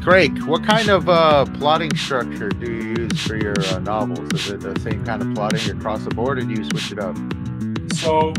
Craig, what kind of plotting structure do you use for your novels? Is it the same kind of plotting across the board, or do you switch it up? So,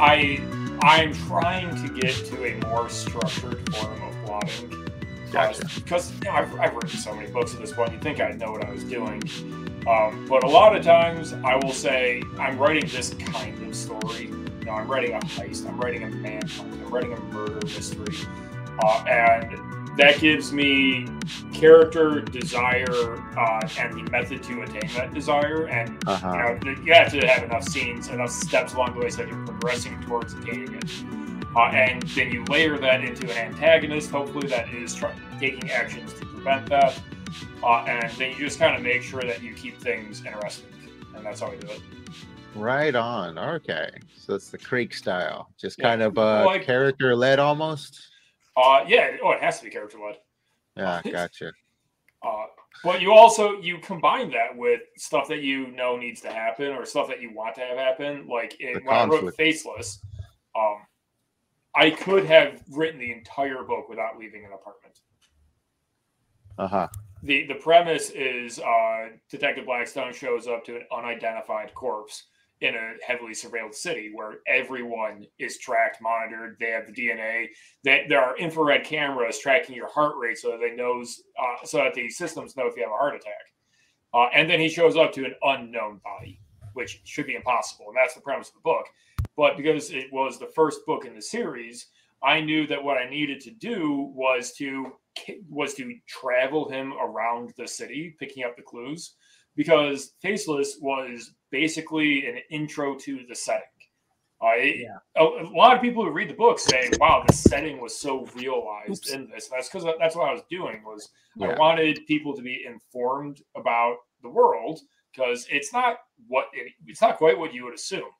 I'm trying to get to a more structured form of plotting. Gotcha. Because I've written so many books at this point, you'd think I'd know what I was doing. But a lot of times, I will say, I'm writing this kind of story. I'm writing a heist, I'm writing a manhunt, I'm writing a murder mystery. And that gives me character, desire, and the method to attain that desire. And you have to have enough scenes, enough steps along the way so that you're progressing towards attaining it. And then you layer that into an antagonist, hopefully that is taking actions to prevent that. And then you just kind of make sure that you keep things interesting. And that's how we do it. Right on. Okay. So it's the Craig style. Just kind of character-led almost? Yeah. Oh, it has to be character-led. Yeah, gotcha. But you combine that with stuff that you know needs to happen or stuff that you want to have happen. Like when I wrote Faceless, I could have written the entire book without leaving an apartment. The premise is Detective Blackstone shows up to an unidentified corpse in a heavily surveilled city where everyone is tracked, monitored. They have the DNA. There are infrared cameras tracking your heart rate so that so that the systems know if you have a heart attack. And then he shows up to an unknown body, which should be impossible. And that's the premise of the book. But because it was the first book in the series, I knew that what I needed to do was to travel him around the city, picking up the clues, because Faceless was basically an intro to the setting. A lot of people who read the book say, wow, the setting was so realized in this. And that's because that's what I was doing. I wanted people to be informed about the world, because it's not quite what you would assume.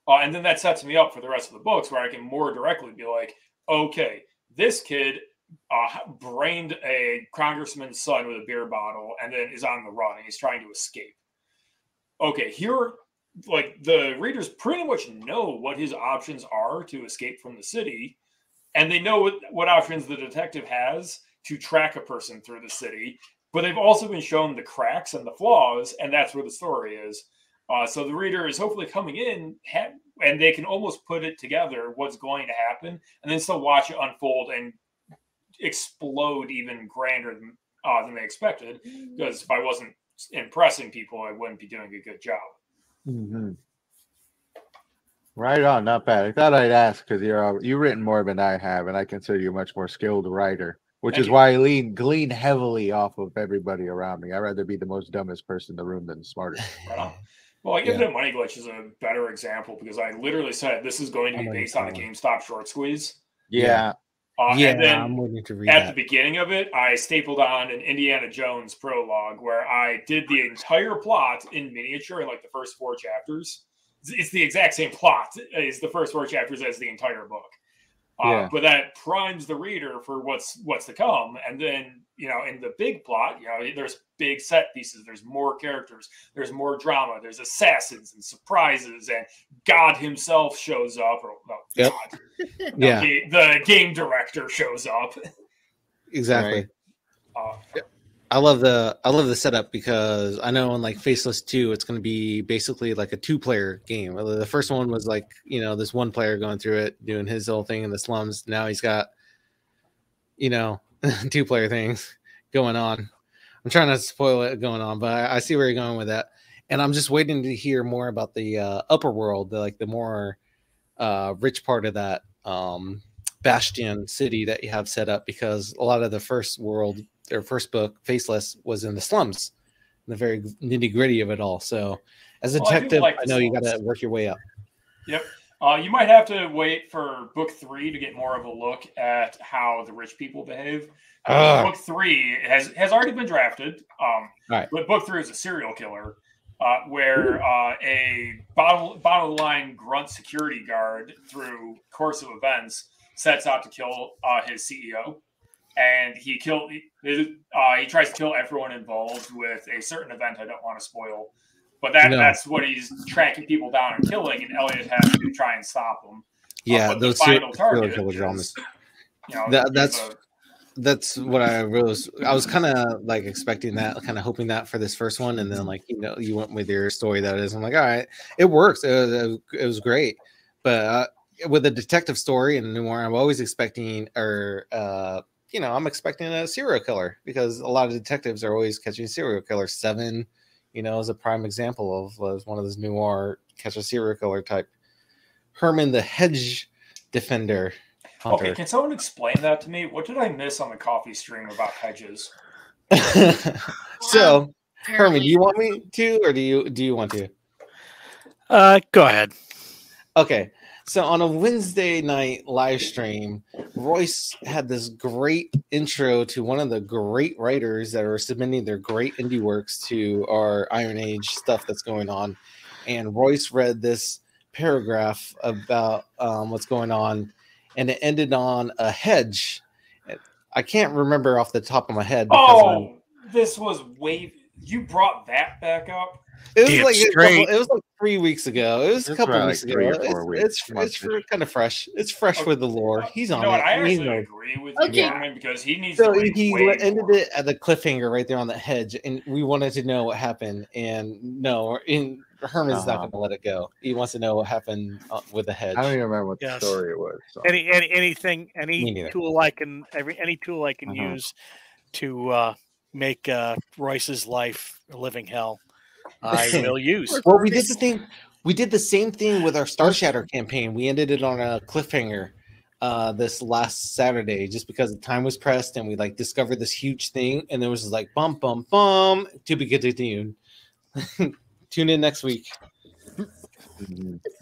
And then that sets me up for the rest of the books, where I can more directly be like, okay, this kid brained a congressman's son with a beer bottle and then is on the run and he's trying to escape. Okay, here, like, the readers pretty much know what his options are to escape from the city, and they know what options the detective has to track a person through the city, but they've also been shown the cracks and the flaws, and that's where the story is. So the reader is hopefully coming in and they can almost put it together, what's going to happen, and then still watch it unfold and explode even grander than they expected. Because if I wasn't impressing people, I wouldn't be doing a good job. Mm-hmm. Right on, not bad. I thought I'd ask because you've written more than I have, and I consider you a much more skilled writer, which is why I glean heavily off of everybody around me. I'd rather be the most dumbest person in the room than the smartest. Right. Well, Infinite Money Glitch is a better example because I literally said this is going to be based on a GameStop short squeeze. Yeah. And then I'm waiting to read at the beginning of it, I stapled on an Indiana Jones prologue where I did the entire plot in miniature in like the first 4 chapters. It's the exact same plot as the first 4 chapters as the entire book. But that primes the reader for what's to come. And then, in the big plot, there's big set pieces. There's more characters. There's more drama. There's assassins and surprises. And God himself shows up. God. The game director shows up. Exactly. I love the setup because I know in like Faceless 2, it's going to be basically like a 2-player game. The first one was like, this one player going through it, doing his whole thing in the slums. Now he's got, 2-player things going on. I'm trying not to spoil it going on, but I see where you're going with that. And I'm just waiting to hear more about the upper world, the more rich part of that Bastion city that you have set up, because a lot of the first world, their first book, Faceless, was in the slums, in the very nitty gritty of it all. So, as a detective, I know you got to work your way up. Yep. You might have to wait for book 3 to get more of a look at how the rich people behave. Book 3 has already been drafted. But book 3 is a serial killer, where a bottom of the line grunt security guard, through course of events, sets out to kill his CEO. And he tries to kill everyone involved with a certain event I don't want to spoil. But that's what he's tracking people down and killing, and Elliot has to try and stop him. Yeah, but the those final serial target killer is, dramas. there's That's what I was kind of like expecting that, kind of hoping that for this first one, and then like you went with your story that is. I'm like, all right, it works. It was great, but with a detective story and noir, I'm always expecting, I'm expecting a serial killer because a lot of detectives are always catching serial killers. Seven, is a prime example of was one of those noir catch a serial killer type. Herman the Hedge Defender. Hunter. Okay, can someone explain that to me? What did I miss on the coffee stream about hedges? So, Herman, do you want me to, or do you want to? Go ahead. Okay. So on a Wednesday night live stream, Royce had this great intro to one of the great writers that are submitting their great indie works to our Iron Age stuff that's going on. And Royce read this paragraph about what's going on, and it ended on a hedge. I can't remember off the top of my head. Because this was way. You brought that back up. It was like 3 weeks ago. It was a couple weeks ago. 3 or 4 weeks. It's kind of fresh. It's fresh with the lore. He's on it. I actually agree with you, Norman, because he needs to read he way ended more. it at the cliffhanger right there on the hedge, and we wanted to know what happened. And Herman's not going to let it go. He wants to know what happened with the hedge. I don't even remember what the story was. So. Any tool I can use to make Royce's life a living hell, I will use. Well, we did the same thing with our Star Shatter campaign. We ended it on a cliffhanger this last Saturday, just because the time was pressed, and we discovered this huge thing, and there was just like bum bum bum to be continued. Tune in next week.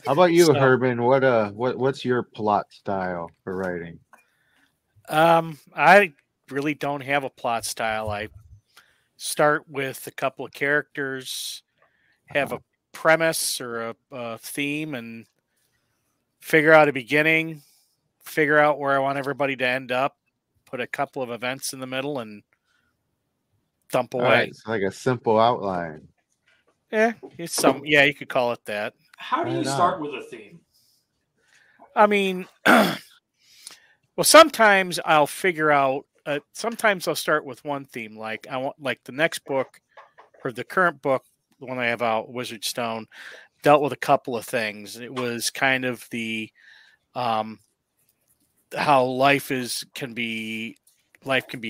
How about you, Herman? What's your plot style for writing? I really don't have a plot style. I start with a couple of characters, have a premise or a theme, and figure out a beginning, figure out where I want everybody to end up, put a couple of events in the middle, and thump away. Right, it's like a simple outline. Yeah, you could call it that. How do you start with a theme? I mean, well, sometimes I'll figure out. Sometimes I'll start with one theme, like I want, the next book or the current book, the one I have out, Wizard Stone, dealt with a couple of things. It was kind of the how life can be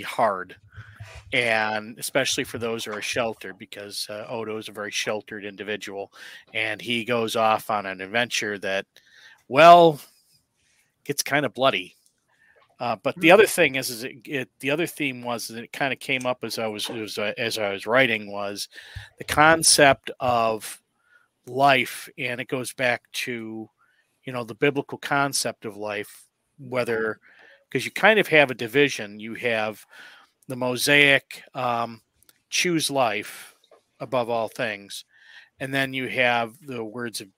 hard, and especially for those who are sheltered, because Odo is a very sheltered individual, and he goes off on an adventure that, gets kind of bloody. But the other thing the other theme was that it kind of came up as I was writing, was the concept of life, and it goes back to the biblical concept of life, because you kind of have a division. You have the Mosaic choose life above all things, and then you have the words of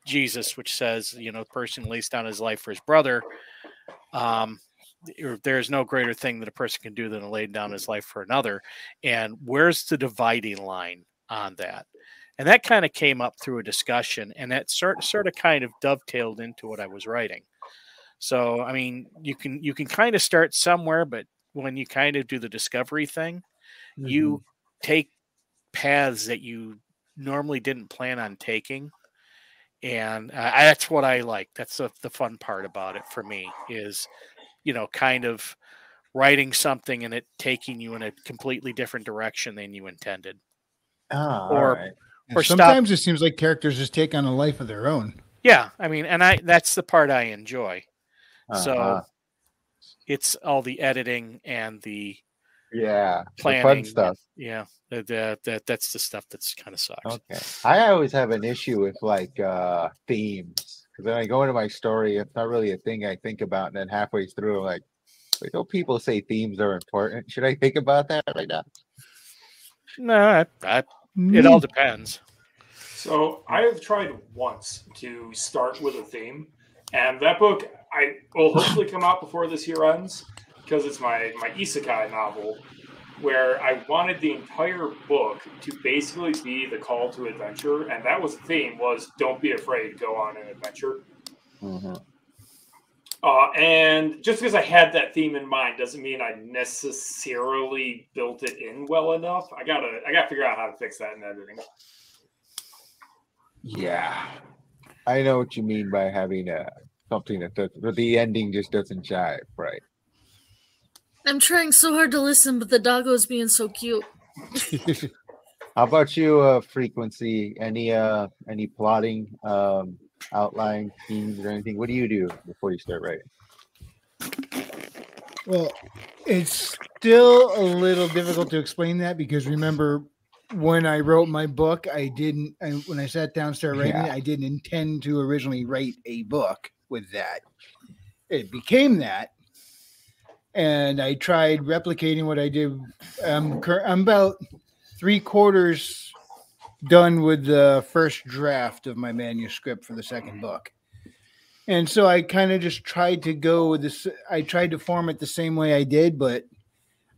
Jesus, which says the person lays down his life for his brother. There's no greater thing that a person can do than to lay down his life for another. And where's the dividing line on that? And that kind of came up through a discussion, and that sort of kind of dovetailed into what I was writing. So, I mean, you can kind of start somewhere, but when you kind of do the discovery thing, you take paths that you normally didn't plan on taking. And that's what I like. That's the fun part about it for me, is kind of writing something and it taking you in a completely different direction than you intended. Or sometimes it seems like characters just take on a life of their own. Yeah, I mean, and that's the part I enjoy. So it's all the editing and the planning, the fun stuff. Yeah, that's the stuff that's kind of sucks. Okay, I always have an issue with themes, because when I go into my story, it's not really a thing I think about, and then halfway through, I'm like, wait, don't people say themes are important? Should I think about that right now? No, it all depends. So I have tried once to start with a theme, and that book I will hopefully come out before this year ends, because it's my isekai novel, where I wanted the entire book to basically be the call to adventure, and that was the theme, was don't be afraid, go on an adventure. And just because I had that theme in mind doesn't mean I necessarily built it in well enough. I gotta figure out how to fix that in editing. Yeah, I know what you mean by having something that does, but the ending just doesn't jive, right? I'm trying so hard to listen, but the doggo's being so cute. How about you, Frequency? Any plotting, outline, themes, or anything? What do you do before you start writing? Well, it's still a little difficult to explain that because remember when I wrote my book, when I sat down and started writing it, I didn't intend to originally write a book with that. It became that. And I tried replicating what I did. I'm about 3/4 done with the first draft of my manuscript for the second book. And so I kind of just tried to go with this. I tried to form it the same way I did, but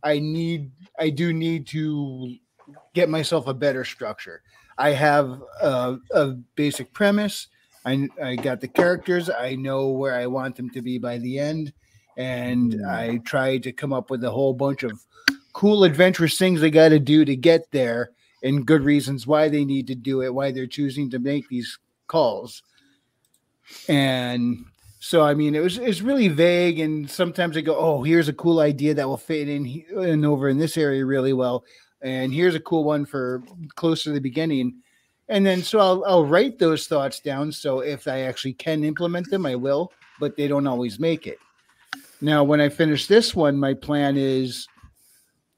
I do need to get myself a better structure. I have a basic premise. I got the characters. I know where I want them to be by the end. And I tried to come up with a whole bunch of cool, adventurous things they got to do to get there and good reasons why they need to do it, why they're choosing to make these calls. And so, I mean, it's really vague. And sometimes I go, oh, here's a cool idea that will fit in over in this area really well. And here's a cool one for close to the beginning. And then so I'll write those thoughts down. So if I actually can implement them, I will, but they don't always make it. Now, when I finish this one, my plan is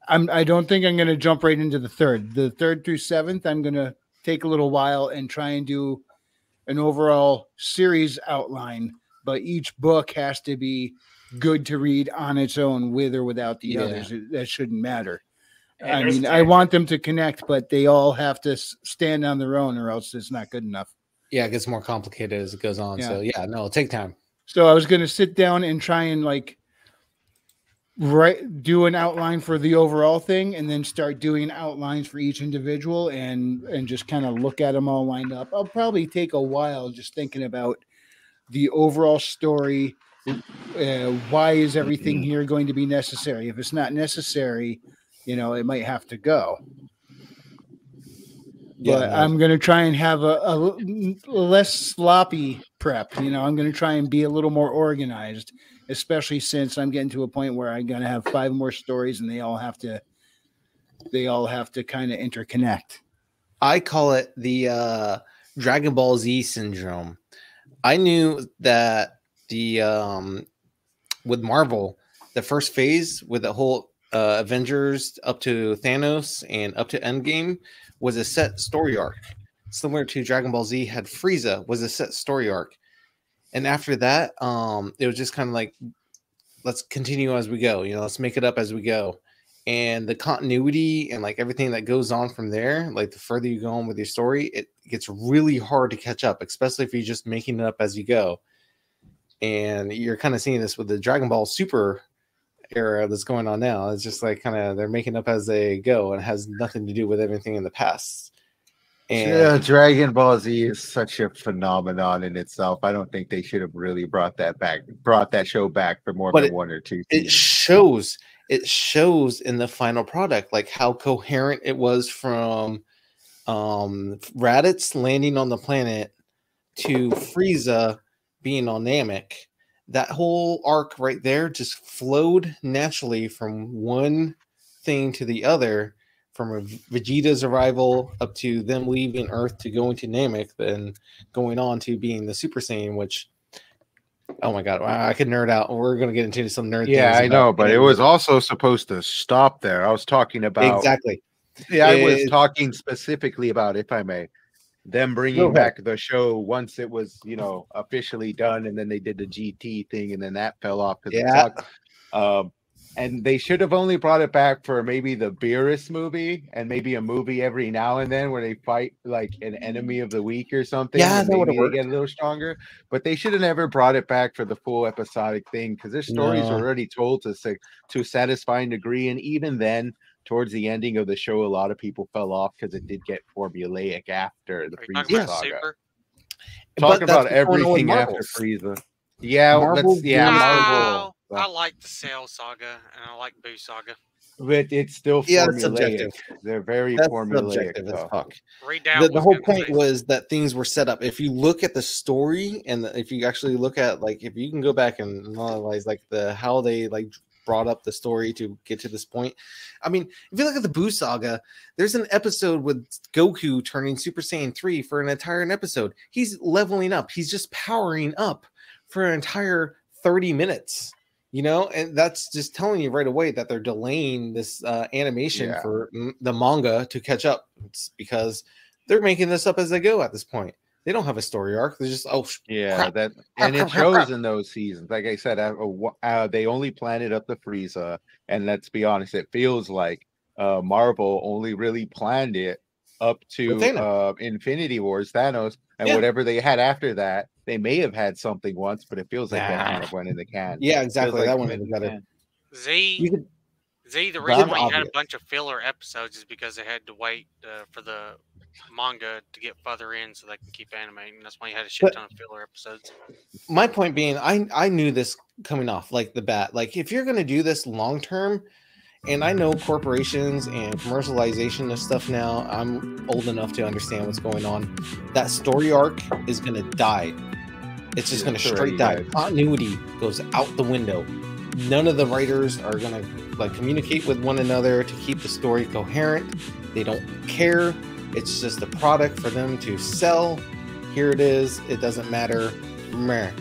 I don't think I'm going to jump right into the third. The 3rd through 7th, I'm going to take a little while and try and do an overall series outline. But each book has to be good to read on its own with or without the others. That shouldn't matter. I mean, I want them to connect, but they all have to stand on their own or else it's not good enough. Yeah, it gets more complicated as it goes on. Yeah. So, yeah, no, it'll take time. So I was going to sit down and try and do an outline for the overall thing and then start doing outlines for each individual and just kind of look at them all lined up. I'll probably take a while just thinking about the overall story. Why is everything here going to be necessary? If it's not necessary, it might have to go. But I'm going to try and have a less sloppy prep. I'm going to try and be a little more organized, especially since I'm getting to a point where I'm going to have 5 more stories and they all have to kind of interconnect. I call it the Dragon Ball Z syndrome. I knew that with Marvel, the first phase with the whole Avengers up to Thanos and up to Endgame was a set story arc, similar to Dragon Ball Z had Frieza was a set story arc. And after that, it was just kind of like, let's continue as we go, let's make it up as we go. And the continuity and everything that goes on from there, the further you go on with your story, it gets really hard to catch up, especially if you're just making it up as you go. And you're kind of seeing this with the Dragon Ball Super era that's going on now. It's just they're making up as they go and it has nothing to do with everything in the past. And Dragon Ball Z is such a phenomenon in itself. I don't think they should have really brought that show back for more than 1 or 2 seasons. It shows in the final product how coherent it was from Raditz landing on the planet to Frieza being on Namek. That whole arc right there just flowed naturally from one thing to the other, from Vegeta's arrival up to them leaving Earth to going to Namek, then going on to being the Super Saiyan, which, oh my God, I could nerd out. We're going to get into some nerd things. Yeah, I know, but it was also supposed to stop there. I was talking about... Exactly. Yeah, I was talking specifically about, if I may, them bringing back the show once it was, officially done, and then they did the GT thing, and then that fell off because it sucked. And they should have only brought it back for maybe the Beerus movie and maybe a movie every now and then where they fight an enemy of the week or something. Yeah, that would get a little stronger. But they should have never brought it back for the full episodic thing because their stories were already told to a satisfying degree. And even then, towards the ending of the show, a lot of people fell off because it did get formulaic after the Frieza saga. Talking about everything after Frieza. Yeah, Marvel that's yeah, Boo Marvel. No, I like the Cell Saga and I like Boo Saga. But it's still Yeah, that's formulaic. subjective. They're very That's formulaic. subjective as Though. fuck. Redoubt The was whole gonna point say was that things were set up. If you look at the story, and if you actually look at, like, if you can go back and analyze like how they like brought up the story to get to this point. I mean, if you look at the Boo Saga, there's an episode with Goku turning Super Saiyan 3 for an entire episode. He's leveling up. He's just powering up for an entire 30 minutes. You know, and that's just telling you right away that they're delaying this animation for the manga to catch up. It's because they're making this up as they go at this point. They don't have a story arc. They're just, crap, it shows in those seasons. Like I said, they only planted up the Frieza, and let's be honest, it feels like Marvel only really planned it up to Infinity Wars, Thanos, and whatever they had after that. They may have had something once, but it feels like that kind of went in the can. Yeah, exactly. Like that went in the gutter. Z, the reason why you had a bunch of filler episodes is because they had to wait for the manga to get further in so they can keep animating. That's why you had a shit ton of filler episodes. My point being, I knew this coming off like the bat. Like, if you're going to do this long term, and I know corporations and commercialization of stuff now, I'm old enough to understand what's going on. That story arc is going to die. It's just going to straight die. Continuity goes out the window. None of the writers are going to like communicate with one another to keep the story coherent. They don't care. It's just a product for them to sell. Here it is. It doesn't matter. Meh.